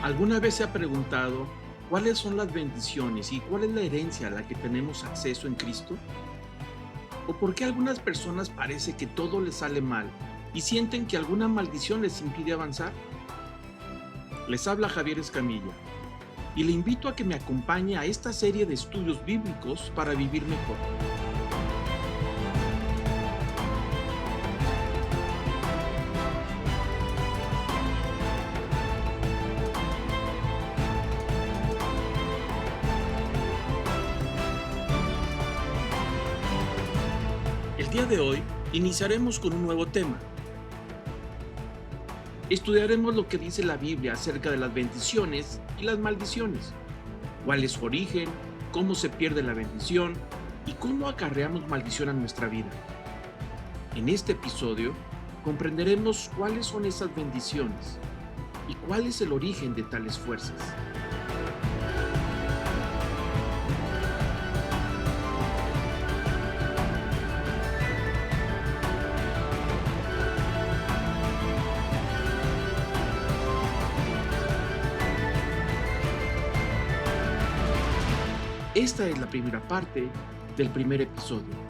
¿Alguna vez se ha preguntado cuáles son las bendiciones y cuál es la herencia a la que tenemos acceso en Cristo? ¿O por qué a algunas personas parece que todo les sale mal y sienten que alguna maldición les impide avanzar? Les habla Javier Escamilla y le invito a que me acompañe a esta serie de estudios bíblicos para vivir mejor. El día de hoy iniciaremos con un nuevo tema. Estudiaremos lo que dice la Biblia acerca de las bendiciones y las maldiciones, cuál es su origen, cómo se pierde la bendición y cómo acarreamos maldición a nuestra vida. En este episodio comprenderemos cuáles son esas bendiciones y cuál es el origen de tales fuerzas. Esta es la primera parte del primer episodio.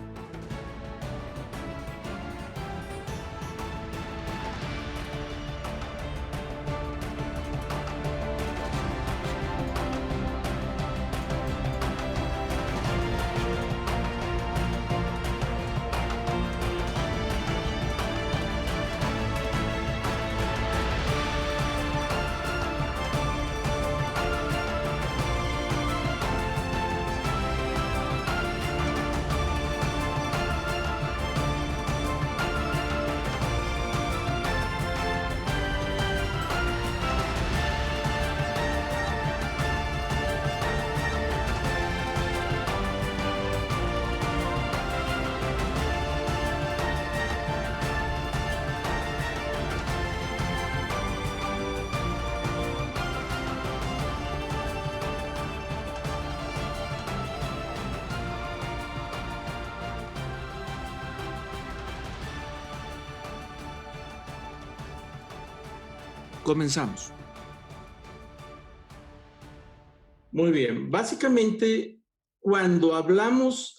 Comenzamos. Muy bien, básicamente cuando hablamos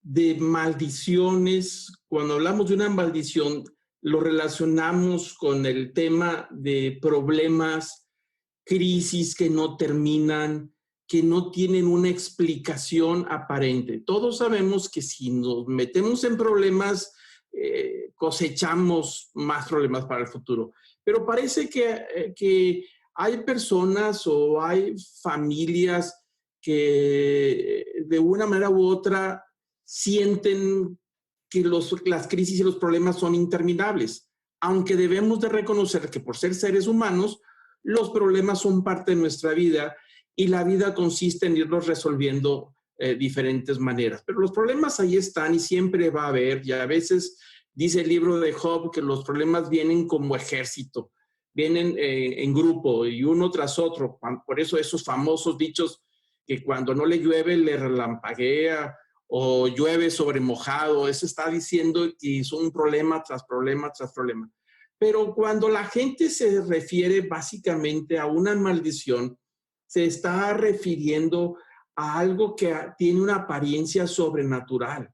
de maldiciones, cuando hablamos de una maldición, lo relacionamos con el tema de problemas, crisis que no terminan, que no tienen una explicación aparente. Todos sabemos que si nos metemos en problemas, cosechamos más problemas para el futuro. Pero parece que hay personas o hay familias que de una manera u otra sienten que las crisis y los problemas son interminables, aunque debemos de reconocer que por ser seres humanos, los problemas son parte de nuestra vida y la vida consiste en irlos resolviendo diferentes maneras. Pero los problemas ahí están y siempre va a haber, y a veces dice el libro de Job que los problemas vienen como ejército, vienen en grupo y uno tras otro. Por eso esos famosos dichos que cuando no le llueve le relampaguea o llueve sobre mojado, eso está diciendo que son problema tras problema tras problema. Pero cuando la gente se refiere básicamente a una maldición, se está refiriendo a algo que tiene una apariencia sobrenatural.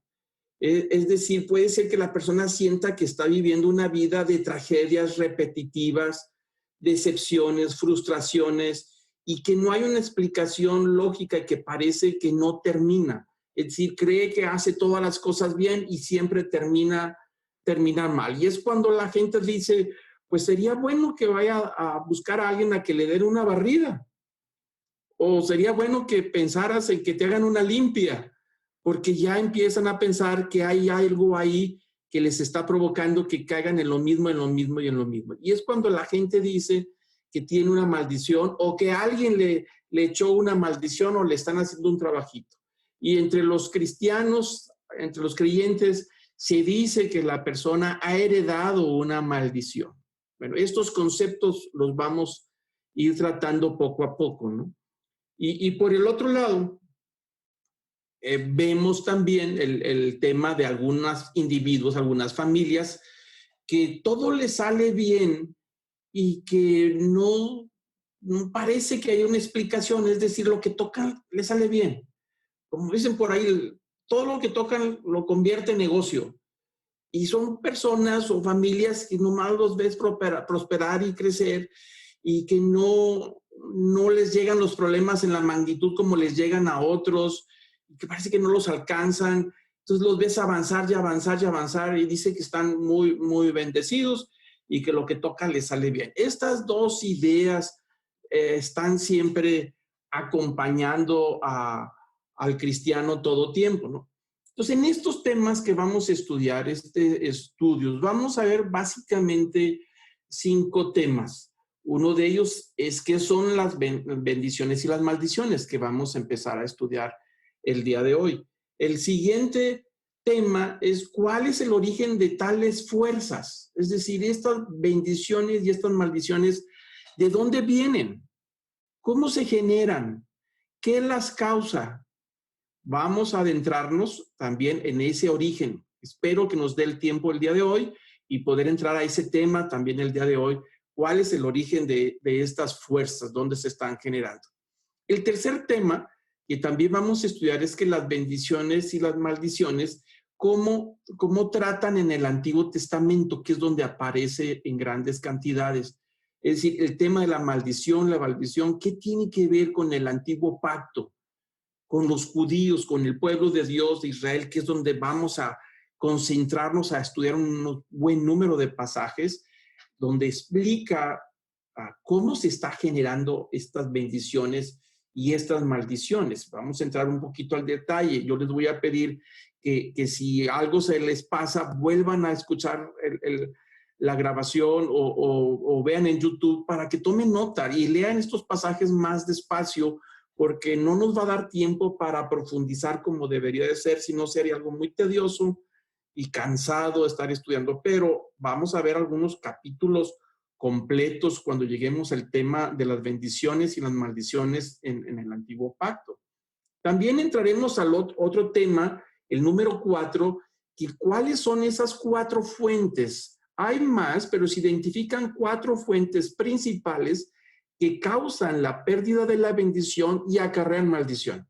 Es decir, puede ser que la persona sienta que está viviendo una vida de tragedias repetitivas, decepciones, frustraciones, y que no hay una explicación lógica y que parece que no termina. Es decir, cree que hace todas las cosas bien y siempre termina mal. Y es cuando la gente dice, pues sería bueno que vaya a buscar a alguien a que le den una barrida. O sería bueno que pensaras en que te hagan una limpia, porque ya empiezan a pensar que hay algo ahí que les está provocando que caigan en lo mismo, en lo mismo y en lo mismo. Y es cuando la gente dice que tiene una maldición o que alguien le echó una maldición o le están haciendo un trabajito. Y entre los cristianos, entre los creyentes, se dice que la persona ha heredado una maldición. Bueno, estos conceptos los vamos a ir tratando poco a poco, ¿no? Y por el otro lado, vemos también el tema de algunos individuos, algunas familias, que todo les sale bien y que no parece que hay una explicación, es decir, lo que tocan le sale bien. Como dicen por ahí, todo lo que tocan lo convierte en negocio. Y son personas o familias que nomás los ves prosperar y crecer y que no les llegan los problemas en la magnitud como les llegan a otros, y que parece que no los alcanzan. Entonces los ves avanzar y avanzar y avanzar y dice que están muy, muy bendecidos y que lo que toca les sale bien. Estas dos ideas están siempre acompañando al cristiano todo tiempo, ¿no? Entonces, en estos temas que vamos a estudiar, estudios, vamos a ver básicamente 5 temas. Uno de ellos es qué son las bendiciones y las maldiciones que vamos a empezar a estudiar el día de hoy. El siguiente tema es cuál es el origen de tales fuerzas, es decir, estas bendiciones y estas maldiciones, ¿de dónde vienen? ¿Cómo se generan? ¿Qué las causa? Vamos a adentrarnos también en ese origen. Espero que nos dé el tiempo el día de hoy y poder entrar a ese tema también el día de hoy. ¿Cuál es el origen de estas fuerzas? ¿Dónde se están generando? El tercer tema que también vamos a estudiar es que las bendiciones y las maldiciones, cómo tratan en el Antiguo Testamento, que es donde aparece en grandes cantidades. Es decir, el tema de la maldición, ¿qué tiene que ver con el Antiguo Pacto? Con los judíos, con el pueblo de Dios de Israel, que es donde vamos a concentrarnos a estudiar un buen número de pasajes, donde explica cómo se está generando estas bendiciones y estas maldiciones. Vamos a entrar un poquito al detalle. Yo les voy a pedir que si algo se les pasa, vuelvan a escuchar la grabación o vean en YouTube para que tomen nota y lean estos pasajes más despacio, porque no nos va a dar tiempo para profundizar como debería de ser, si no sería algo muy tedioso y cansado estar estudiando, pero vamos a ver algunos capítulos completos cuando lleguemos al tema de las bendiciones y las maldiciones en el Antiguo Pacto. También entraremos al otro tema, el número 4, que cuáles son esas 4 fuentes. Hay más, pero se identifican 4 fuentes principales que causan la pérdida de la bendición y acarrean maldición.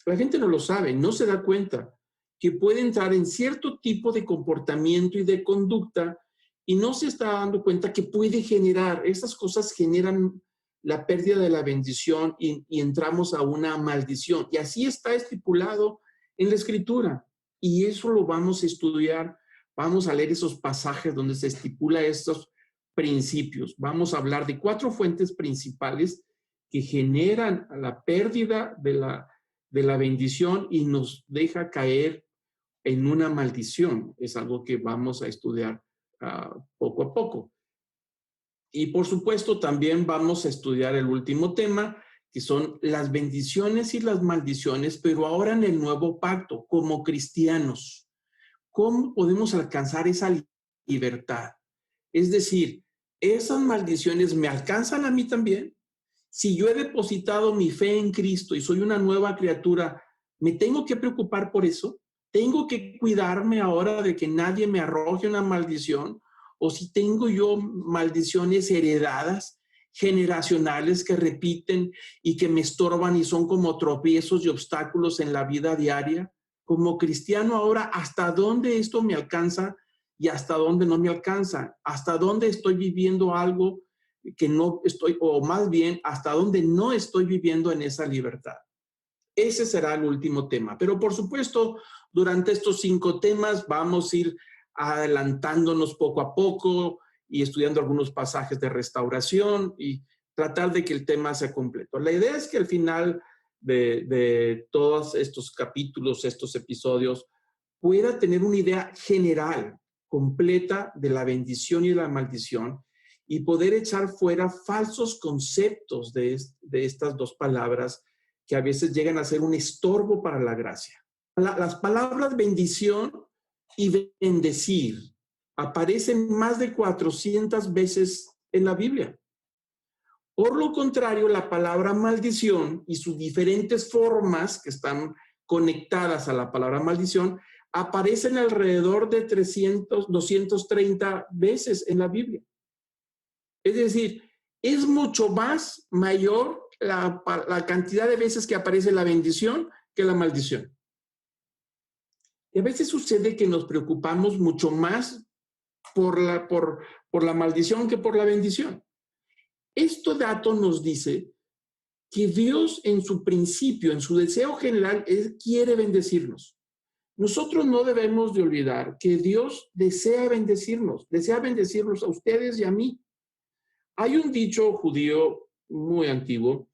La gente no lo sabe, no se da cuenta que puede entrar en cierto tipo de comportamiento y de conducta y no se está dando cuenta que puede generar, esas cosas generan la pérdida de la bendición y entramos a una maldición. Y así está estipulado en la Escritura. Y eso lo vamos a estudiar, vamos a leer esos pasajes donde se estipula estos principios. Vamos a hablar de 4 fuentes principales que generan la pérdida de la bendición y nos deja caer en una maldición. Es algo que vamos a estudiar poco a poco. Y por supuesto también vamos a estudiar el último tema, que son las bendiciones y las maldiciones, pero ahora en el nuevo pacto, como cristianos. ¿Cómo podemos alcanzar esa libertad? Es decir, ¿esas maldiciones me alcanzan a mí también? Si yo he depositado mi fe en Cristo y soy una nueva criatura, ¿me tengo que preocupar por eso? ¿Tengo que cuidarme ahora de que nadie me arroje una maldición? ¿O si tengo yo maldiciones heredadas, generacionales que repiten y que me estorban y son como tropiezos y obstáculos en la vida diaria? Como cristiano ahora, ¿hasta dónde esto me alcanza y hasta dónde no me alcanza? ¿Hasta dónde estoy viviendo algo que no estoy, o más bien, hasta dónde no estoy viviendo en esa libertad? Ese será el último tema. Pero por supuesto, durante estos 5 temas vamos a ir adelantándonos poco a poco y estudiando algunos pasajes de restauración y tratar de que el tema sea completo. La idea es que al final de todos estos capítulos, estos episodios, pueda tener una idea general, completa de la bendición y la maldición y poder echar fuera falsos conceptos de estas 2 palabras que a veces llegan a ser un estorbo para la gracia. Las palabras bendición y bendecir aparecen más de 400 veces en la Biblia. Por lo contrario, la palabra maldición y sus diferentes formas que están conectadas a la palabra maldición aparecen alrededor de 230 veces en la Biblia. Es decir, es mucho más mayor la cantidad de veces que aparece la bendición que la maldición. Y a veces sucede que nos preocupamos mucho más por la maldición que por la bendición. Este dato nos dice que Dios en su principio, en su deseo general, Él quiere bendecirnos. Nosotros no debemos de olvidar que Dios desea bendecirnos a ustedes y a mí. Hay un dicho judío muy antiguo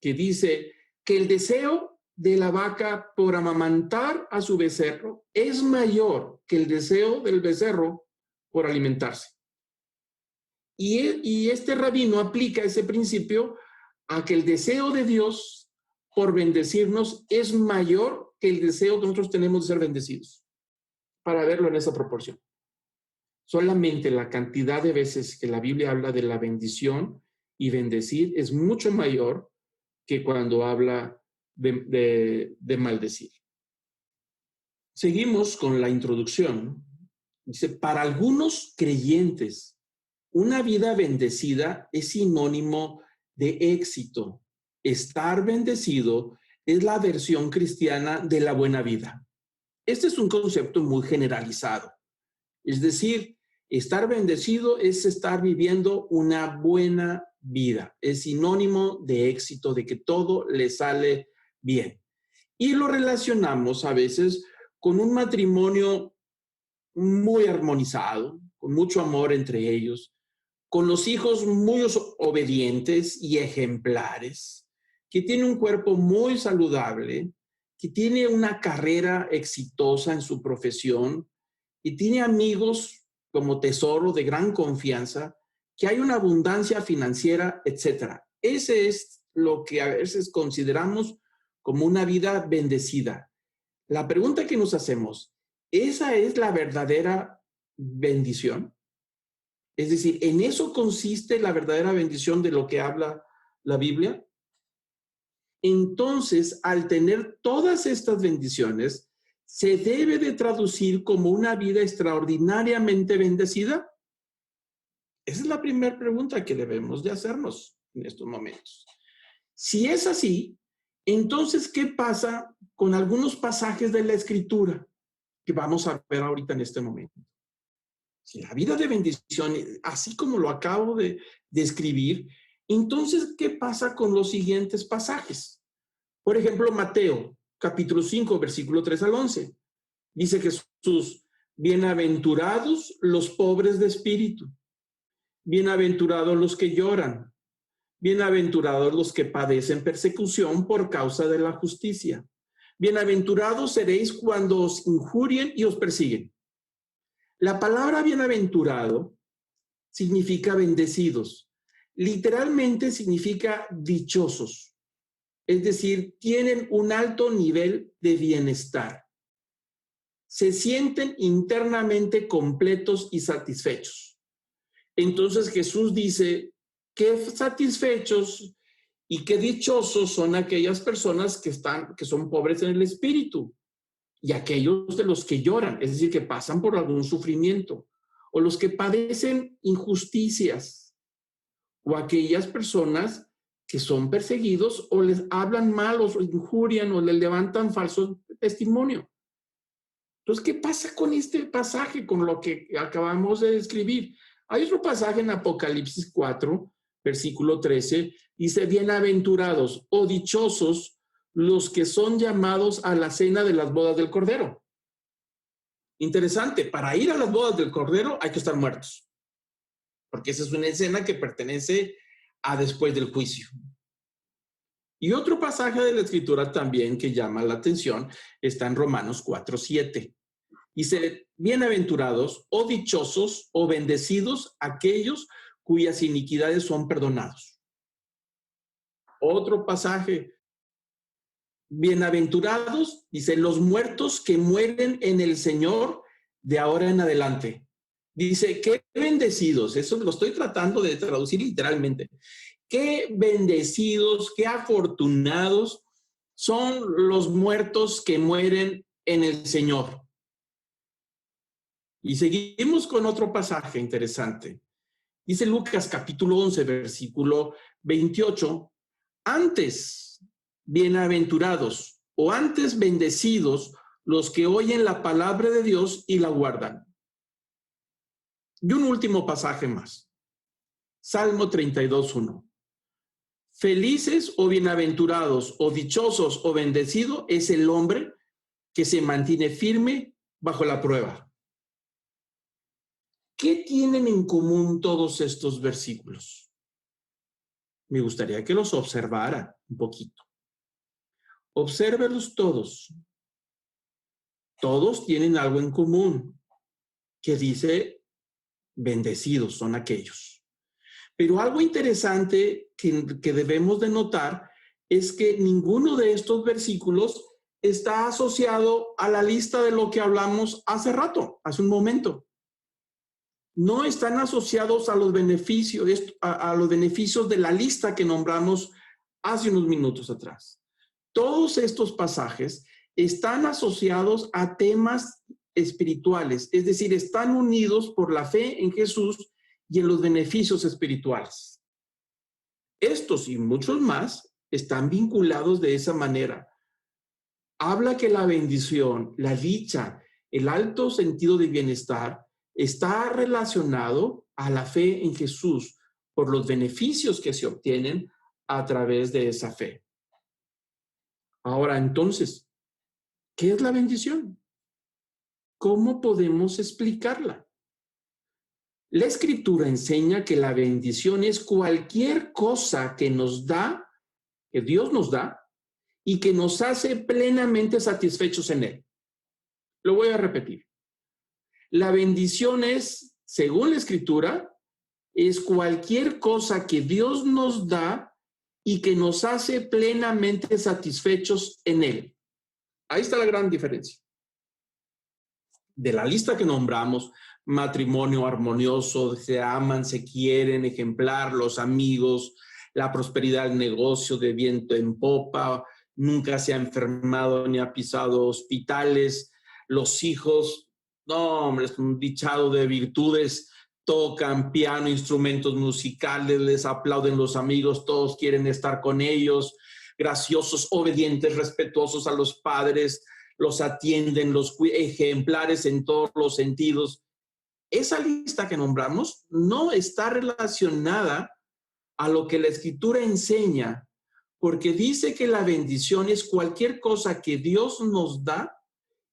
que dice que el deseo de la vaca por amamantar a su becerro es mayor que el deseo del becerro por alimentarse. Y este rabino aplica ese principio a que el deseo de Dios por bendecirnos es mayor que el deseo que nosotros tenemos de ser bendecidos, para verlo en esa proporción. Solamente la cantidad de veces que la Biblia habla de la bendición y bendecir es mucho mayor que cuando habla de maldecir. Seguimos con la introducción. Dice, para algunos creyentes, una vida bendecida es sinónimo de éxito. Estar bendecido es la versión cristiana de la buena vida. Este es un concepto muy generalizado. Es decir, estar bendecido es estar viviendo una buena vida. Es sinónimo de éxito, de que todo le sale bien. Y lo relacionamos a veces con un matrimonio muy armonizado, con mucho amor entre ellos, con los hijos muy obedientes y ejemplares, que tiene un cuerpo muy saludable, que tiene una carrera exitosa en su profesión y tiene amigos como tesoro de gran confianza, que hay una abundancia financiera, etc. Ese es lo que a veces consideramos como una vida bendecida. La pregunta que nos hacemos, ¿esa es la verdadera bendición? Es decir, ¿en eso consiste la verdadera bendición de lo que habla la Biblia? Entonces, al tener todas estas bendiciones, ¿se debe de traducir como una vida extraordinariamente bendecida? Esa es la primera pregunta que debemos de hacernos en estos momentos. Si es así, entonces, ¿qué pasa con algunos pasajes de la Escritura que vamos a ver ahorita en este momento? Si la vida de bendición, así como lo acabo de describir, entonces, ¿qué pasa con los siguientes pasajes? Por ejemplo, Mateo, capítulo 5, versículo 3 al 11. Dice Jesús, bienaventurados los pobres de espíritu, bienaventurados los que lloran, bienaventurados los que padecen persecución por causa de la justicia. Bienaventurados seréis cuando os injurien y os persiguen. La palabra bienaventurado significa bendecidos. Literalmente significa dichosos. Es decir, tienen un alto nivel de bienestar. Se sienten internamente completos y satisfechos. Entonces Jesús dice, qué satisfechos y qué dichosos son aquellas personas que son pobres en el espíritu y aquellos de los que lloran, es decir, que pasan por algún sufrimiento, o los que padecen injusticias, o aquellas personas que son perseguidos o les hablan mal o injurian o les levantan falso testimonio. Entonces, ¿qué pasa con este pasaje, con lo que acabamos de describir? Hay otro pasaje en Apocalipsis 4, versículo 13, dice, bienaventurados o dichosos los que son llamados a la cena de las bodas del Cordero. Interesante, para ir a las bodas del Cordero hay que estar muertos, porque esa es una escena que pertenece a después del juicio. Y otro pasaje de la Escritura también que llama la atención está en Romanos 4:7. Dice, bienaventurados o dichosos o bendecidos aquellos cuyas iniquidades son perdonados. Otro pasaje, bienaventurados, dice, los muertos que mueren en el Señor de ahora en adelante. Dice, qué bendecidos, eso lo estoy tratando de traducir literalmente. Qué bendecidos, qué afortunados son los muertos que mueren en el Señor. Y seguimos con otro pasaje interesante. Dice Lucas capítulo 11, versículo 28, antes bienaventurados o antes bendecidos los que oyen la palabra de Dios y la guardan. Y un último pasaje más. Salmo 32:1. Felices o bienaventurados o dichosos o bendecido es el hombre que se mantiene firme bajo la prueba. ¿Qué tienen en común todos estos versículos? Me gustaría que los observara un poquito. Obsérvelos todos. Todos tienen algo en común que dice bendecidos son aquellos. Pero algo interesante que debemos de notar es que ninguno de estos versículos está asociado a la lista de lo que hablamos hace rato, hace un momento. No están asociados a los beneficios de la lista que nombramos hace unos minutos atrás. Todos estos pasajes están asociados a temas espirituales, es decir, están unidos por la fe en Jesús y en los beneficios espirituales. Estos y muchos más están vinculados de esa manera. Habla que la bendición, la dicha, el alto sentido de bienestar está relacionado a la fe en Jesús por los beneficios que se obtienen a través de esa fe. Ahora, entonces, ¿qué es la bendición? ¿Cómo podemos explicarla? La Escritura enseña que la bendición es cualquier cosa que nos da, que Dios nos da, y que nos hace plenamente satisfechos en Él. Lo voy a repetir. La bendición es, según la Escritura, es cualquier cosa que Dios nos da y que nos hace plenamente satisfechos en Él. Ahí está la gran diferencia. De la lista que nombramos, matrimonio armonioso, se aman, se quieren, ejemplar, los amigos, la prosperidad del negocio de viento en popa, nunca se ha enfermado ni ha pisado hospitales, los hijos, no, hombre, es un dichado de virtudes, tocan piano, instrumentos musicales, les aplauden los amigos, todos quieren estar con ellos, graciosos, obedientes, respetuosos a los padres, los atienden, los ejemplares en todos los sentidos. Esa lista que nombramos no está relacionada a lo que la Escritura enseña, porque dice que la bendición es cualquier cosa que Dios nos da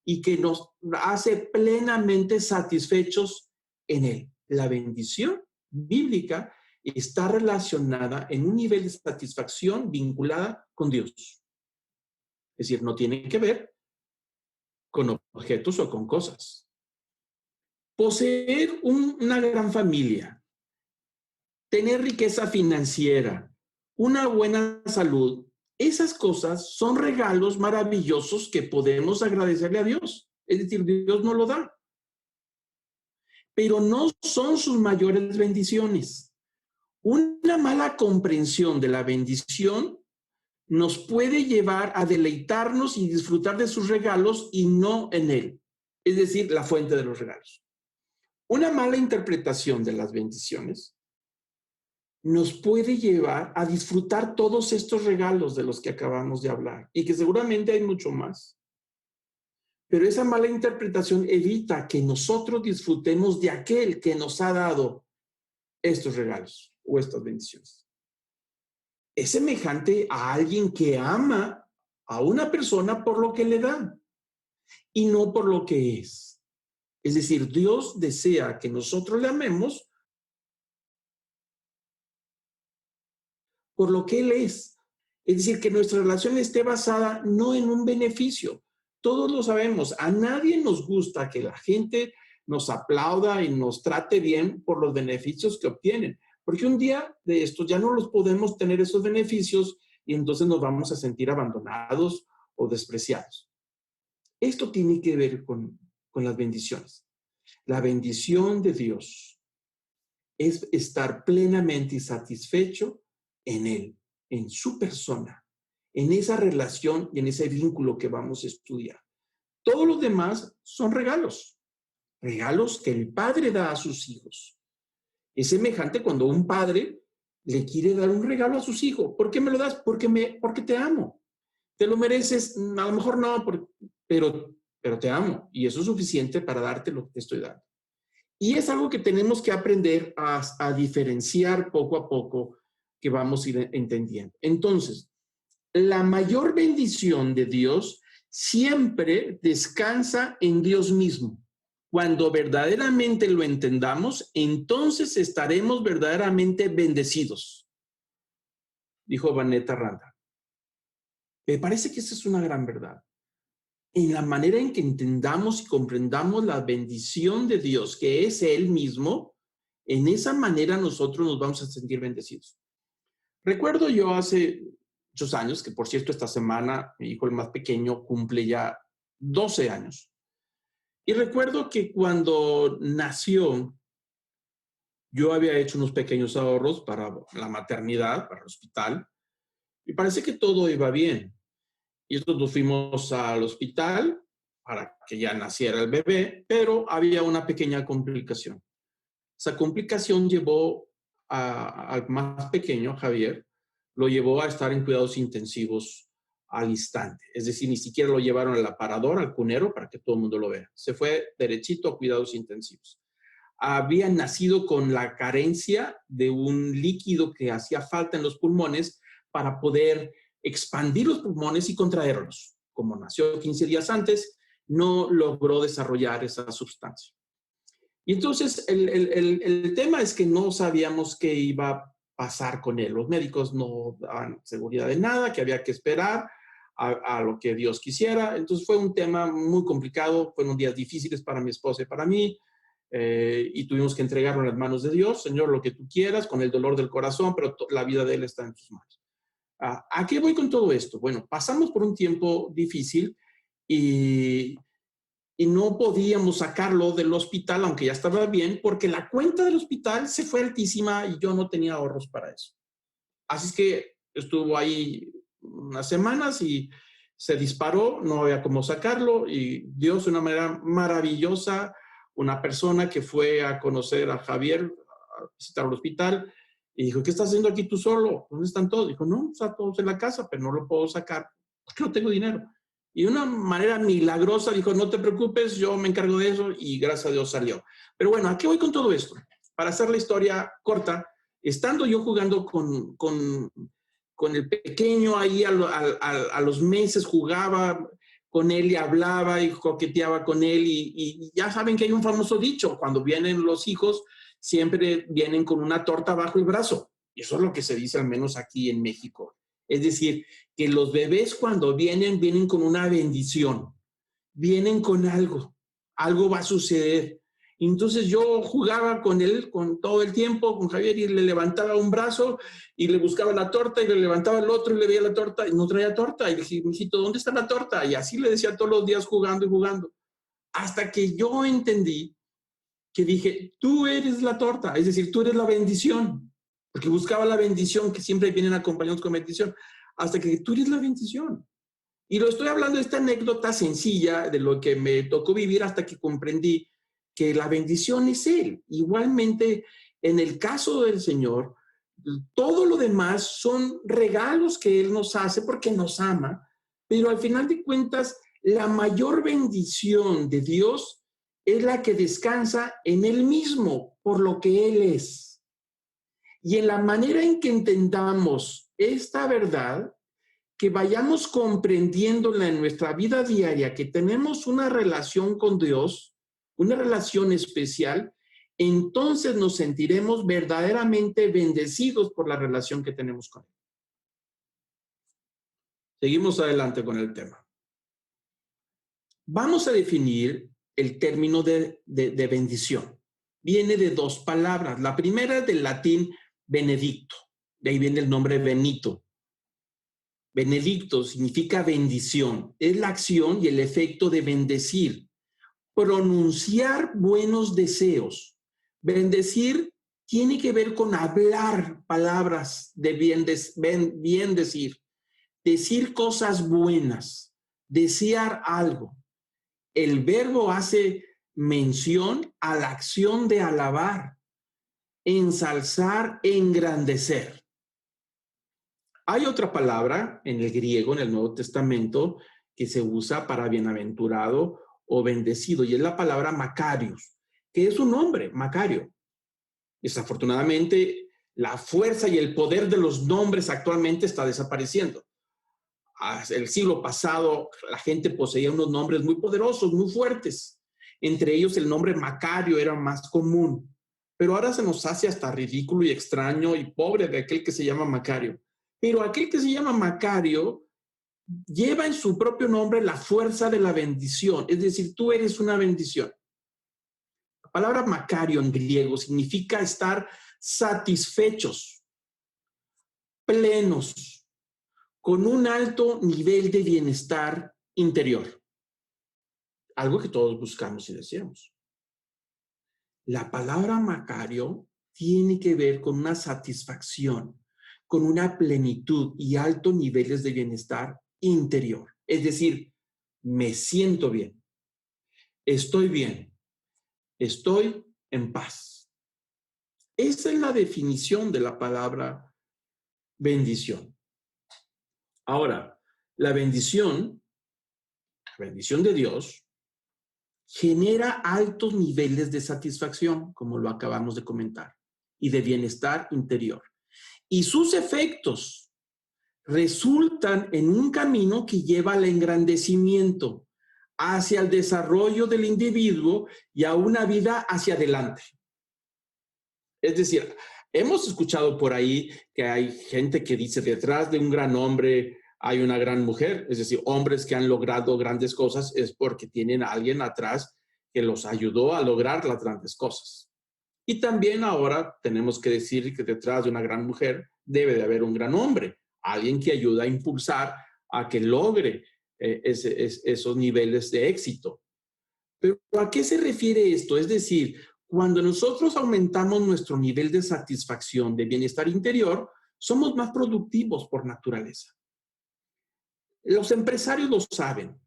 y que nos hace plenamente satisfechos en Él. La bendición bíblica está relacionada en un nivel de satisfacción vinculada con Dios. Es decir, no tiene que ver con objetos o con cosas. Poseer una gran familia, tener riqueza financiera, una buena salud, esas cosas son regalos maravillosos que podemos agradecerle a Dios. Es decir, Dios nos lo da. Pero no son sus mayores bendiciones. Una mala comprensión de la bendición nos puede llevar a deleitarnos y disfrutar de sus regalos y no en Él. Es decir, la fuente de los regalos. Una mala interpretación de las bendiciones nos puede llevar a disfrutar todos estos regalos de los que acabamos de hablar y que seguramente hay mucho más. Pero esa mala interpretación evita que nosotros disfrutemos de aquel que nos ha dado estos regalos o estas bendiciones. Es semejante a alguien que ama a una persona por lo que le da y no por lo que es. Es decir, Dios desea que nosotros le amemos por lo que Él es. Es decir, que nuestra relación esté basada no en un beneficio. Todos lo sabemos, a nadie nos gusta que la gente nos aplauda y nos trate bien por los beneficios que obtienen, porque un día de estos ya no los podemos tener esos beneficios y entonces nos vamos a sentir abandonados o despreciados. Esto tiene que ver con las bendiciones. La bendición de Dios es estar plenamente satisfecho en Él, en su persona, en esa relación y en ese vínculo que vamos a estudiar. Todos los demás son regalos, regalos que el Padre da a sus hijos. Es semejante cuando un padre le quiere dar un regalo a sus hijos. ¿Por qué me lo das? Porque te amo. Te lo mereces, a lo mejor no, pero te amo. Y eso es suficiente para darte lo que te estoy dando. Y es algo que tenemos que aprender a diferenciar poco a poco, que vamos a ir entendiendo. Entonces, la mayor bendición de Dios siempre descansa en Dios mismo. Cuando verdaderamente lo entendamos, entonces estaremos verdaderamente bendecidos, dijo Vanetta Randa. Me parece que esa es una gran verdad. En la manera en que entendamos y comprendamos la bendición de Dios, que es Él mismo, en esa manera nosotros nos vamos a sentir bendecidos. Recuerdo yo hace muchos años, que por cierto esta semana mi hijo el más pequeño cumple ya 12 años. Y recuerdo que cuando nació, yo había hecho unos pequeños ahorros para la maternidad, para el hospital, y parece que todo iba bien. Y nosotros nos fuimos al hospital para que ya naciera el bebé, pero había una pequeña complicación. Esa complicación llevó al más pequeño, Javier, lo llevó a estar en cuidados intensivos al instante. Es decir, ni siquiera lo llevaron al aparador, al cunero, para que todo el mundo lo vea. Se fue derechito a cuidados intensivos. Había nacido con la carencia de un líquido que hacía falta en los pulmones para poder expandir los pulmones y contraerlos. Como nació 15 días antes, no logró desarrollar esa sustancia. Y entonces el tema es que no sabíamos qué iba a pasar con él. Los médicos no daban seguridad de nada, que había que esperar a lo que Dios quisiera. Entonces fue un tema muy complicado, fueron días difíciles para mi esposa y para mí, y tuvimos que entregarlo en las manos de Dios. Señor, lo que tú quieras, con el dolor del corazón, pero la vida de él está en tus manos. ¿A qué voy con todo esto? Bueno, pasamos por un tiempo difícil y no podíamos sacarlo del hospital, aunque ya estaba bien, porque la cuenta del hospital se fue altísima y yo no tenía ahorros para eso. Así es que estuvo ahí unas semanas y se disparó, no había cómo sacarlo, y Dios de una manera maravillosa, una persona que fue a conocer a Javier, a visitar el hospital, y dijo, ¿qué estás haciendo aquí tú solo? ¿Dónde están todos? Dijo, no, están todos en la casa, pero no lo puedo sacar porque no tengo dinero. Y de una manera milagrosa dijo, no te preocupes, yo me encargo de eso, y gracias a Dios salió. Pero bueno, ¿a qué voy con todo esto? Para hacer la historia corta, estando yo jugando con el pequeño ahí a los meses, jugaba con él y hablaba y coqueteaba con él, y ya saben que hay un famoso dicho, cuando vienen los hijos, siempre vienen con una torta bajo el brazo. Y eso es lo que se dice al menos aquí en México. Es decir, que los bebés cuando vienen con una bendición, vienen con algo va a suceder. Entonces yo jugaba con él con todo el tiempo, con Javier, y le levantaba un brazo y le buscaba la torta y le levantaba el otro y le veía la torta y no traía torta. Y le dije, mijito, ¿dónde está la torta? Y así le decía todos los días jugando y jugando. Hasta que yo entendí que dije, tú eres la torta, es decir, tú eres la bendición. Porque buscaba la bendición, que siempre vienen acompañados con bendición, hasta que tú eres la bendición. Y lo estoy hablando de esta anécdota sencilla de lo que me tocó vivir hasta que comprendí que la bendición es Él. Igualmente, en el caso del Señor, todo lo demás son regalos que Él nos hace porque nos ama, pero al final de cuentas, la mayor bendición de Dios es la que descansa en Él mismo, por lo que Él es. Y en la manera en que entendamos esta verdad, que vayamos comprendiéndola en nuestra vida diaria, que tenemos una relación con Dios, una relación especial, entonces nos sentiremos verdaderamente bendecidos por la relación que tenemos con Él. Seguimos adelante con el tema. Vamos a definir el término de bendición. Viene de dos palabras. La primera es del latín benedicto. De ahí viene el nombre Benito. Benedicto significa bendición. Es la acción y el efecto de bendecir. Pronunciar buenos deseos. Bendecir tiene que ver con hablar palabras de bien decir. Decir cosas buenas. Desear algo. El verbo hace mención a la acción de alabar. ensalzar, engrandecer. Hay otra palabra en el griego, en el Nuevo Testamento, que se usa para bienaventurado o bendecido, y es la palabra Macarios, que es un nombre, Macario. Desafortunadamente, la fuerza y el poder de los nombres actualmente está desapareciendo. Hasta el siglo pasado, la gente poseía unos nombres muy poderosos, muy fuertes. Entre ellos, el nombre Macario era más común. Pero ahora se nos hace hasta ridículo y extraño y pobre de aquel que se llama Macario. Pero aquel que se llama Macario lleva en su propio nombre la fuerza de la bendición. Es decir, tú eres una bendición. La palabra Macario en griego significa estar satisfechos, plenos, con un alto nivel de bienestar interior. Algo que todos buscamos y deseamos. La palabra Macario tiene que ver con una satisfacción, con una plenitud y altos niveles de bienestar interior. Es decir, me siento bien, estoy en paz. Esa es la definición de la palabra bendición. Ahora, la bendición de Dios, genera altos niveles de satisfacción, como lo acabamos de comentar, y de bienestar interior. Y sus efectos resultan en un camino que lleva al engrandecimiento, hacia el desarrollo del individuo y a una vida hacia adelante. Es decir, hemos escuchado por ahí que hay gente que dice detrás de un gran hombre hay una gran mujer, es decir, hombres que han logrado grandes cosas es porque tienen a alguien atrás que los ayudó a lograr las grandes cosas. Y también ahora tenemos que decir que detrás de una gran mujer debe de haber un gran hombre, alguien que ayuda a impulsar a que logre esos niveles de éxito. Pero ¿a qué se refiere esto? Es decir, cuando nosotros aumentamos nuestro nivel de satisfacción, de bienestar interior, somos más productivos por naturaleza. Los empresarios lo saben.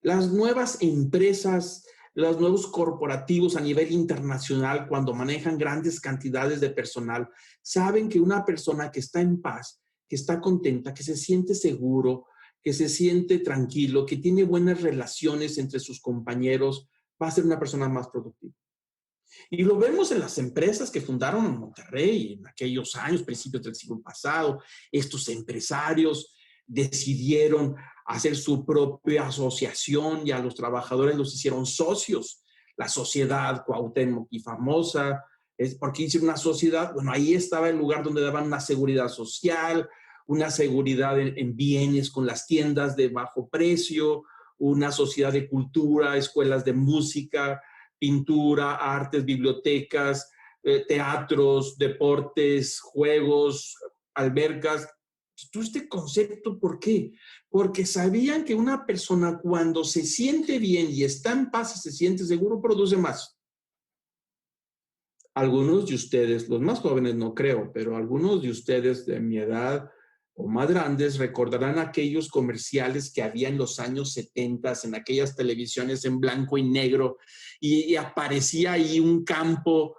Las nuevas empresas, los nuevos corporativos a nivel internacional, cuando manejan grandes cantidades de personal, saben que una persona que está en paz, que está contenta, que se siente seguro, que se siente tranquilo, que tiene buenas relaciones entre sus compañeros, va a ser una persona más productiva. Y lo vemos en las empresas que fundaron en Monterrey en aquellos años, principios del siglo pasado. Estos empresarios decidieron hacer su propia asociación y a los trabajadores los hicieron socios. La sociedad Cuauhtémoc y famosa, ¿por qué hicieron una sociedad? Bueno, ahí estaba el lugar donde daban una seguridad social, una seguridad en bienes con las tiendas de bajo precio, una sociedad de cultura, escuelas de música, pintura, artes, bibliotecas, teatros, deportes, juegos, albercas. Todo este concepto, ¿por qué? Porque sabían que una persona cuando se siente bien y está en paz y se siente seguro, produce más. Algunos de ustedes, los más jóvenes no creo, pero algunos de ustedes de mi edad o más grandes recordarán aquellos comerciales que había en los años 70 en aquellas televisiones en blanco y negro y aparecía ahí un campo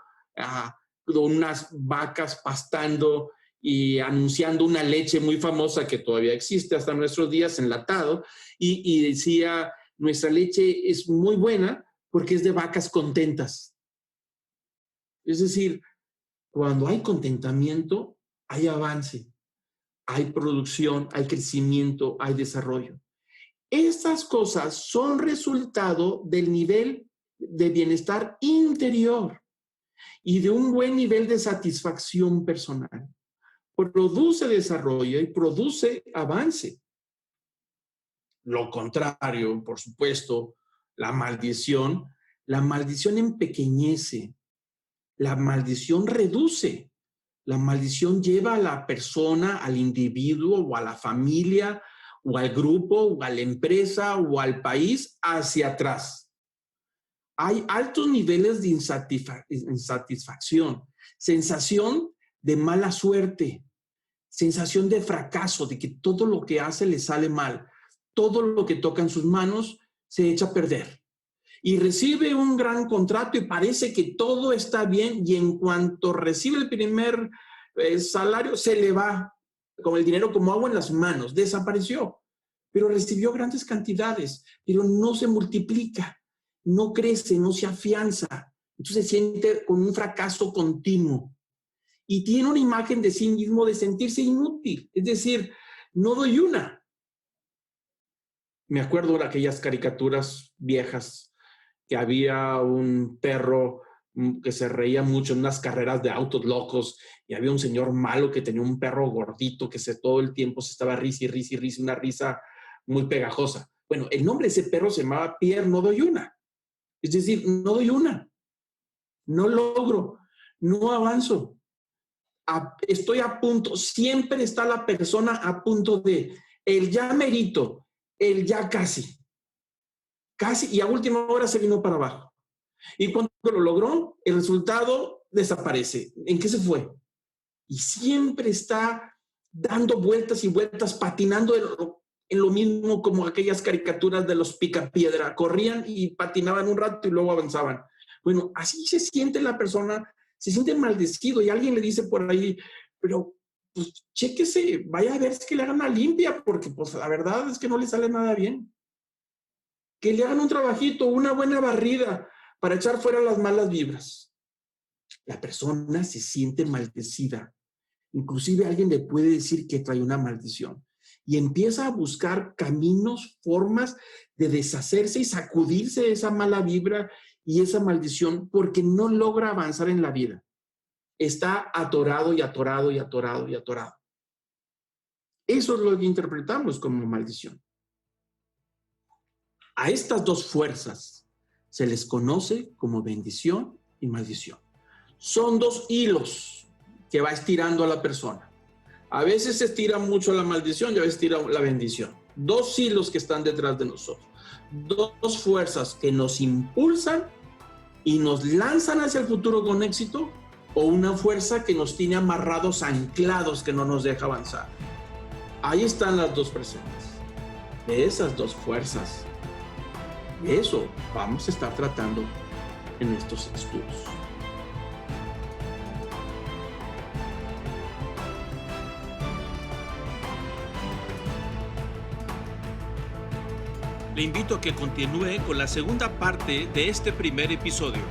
con unas vacas pastando y anunciando una leche muy famosa que todavía existe hasta nuestros días, enlatado, y decía, nuestra leche es muy buena porque es de vacas contentas. Es decir, cuando hay contentamiento, hay avance, hay producción, hay crecimiento, hay desarrollo. Estas cosas son resultado del nivel de bienestar interior y de un buen nivel de satisfacción personal. Produce desarrollo y produce avance. Lo contrario, por supuesto, la maldición empequeñece, la maldición reduce, la maldición lleva a la persona, al individuo o a la familia o al grupo o a la empresa o al país hacia atrás. Hay altos niveles de insatisfacción, sensación de mala suerte, sensación de fracaso, de que todo lo que hace le sale mal, todo lo que toca en sus manos se echa a perder. y recibe un gran contrato y parece que todo está bien, y en cuanto recibe el primer salario, se le va con el dinero como agua en las manos, desapareció, pero recibió grandes cantidades, pero no se multiplica, no crece, no se afianza, entonces se siente con un fracaso continuo y tiene una imagen de sí mismo de sentirse inútil, es decir, no doy una. Me acuerdo de aquellas caricaturas viejas que había un perro que se reía mucho en unas carreras de autos locos, y había un señor malo que tenía un perro gordito que todo el tiempo se estaba risa y risa y risa, una risa muy pegajosa. Bueno, el nombre de ese perro se llamaba Pierre No Doy Una. Es decir, no doy una, no logro, no avanzo. Estoy a punto, siempre está la persona a punto de el ya merito, el ya casi, y a última hora se vino para abajo. Y cuando lo logró, el resultado desaparece. ¿En qué se fue? Y siempre está dando vueltas y vueltas, patinando en lo mismo, como aquellas caricaturas de los picapiedra. Corrían y patinaban un rato y luego avanzaban. Bueno, así se siente la persona, se siente maldecido, y alguien le dice por ahí, pero pues chéquese, vaya a ver si que le hagan una limpia, porque pues la verdad es que no le sale nada bien. Que le hagan un trabajito, una buena barrida para echar fuera las malas vibras. La persona se siente maldecida. Inclusive alguien le puede decir que trae una maldición y empieza a buscar caminos, formas de deshacerse y sacudirse de esa mala vibra y esa maldición, porque no logra avanzar en la vida. Está atorado y atorado y atorado y atorado. Eso es lo que interpretamos como maldición. A estas dos fuerzas se les conoce como bendición y maldición. Son dos hilos que va estirando a la persona. A veces se estira mucho la maldición y a veces estira la bendición. Dos hilos que están detrás de nosotros. Dos fuerzas que nos impulsan y nos lanzan hacia el futuro con éxito, o una fuerza que nos tiene amarrados, anclados, que no nos deja avanzar. Ahí están las dos presentes. De esas dos fuerzas, de eso vamos a estar tratando en estos estudios. Le invito a que continúe con la segunda parte de este primer episodio.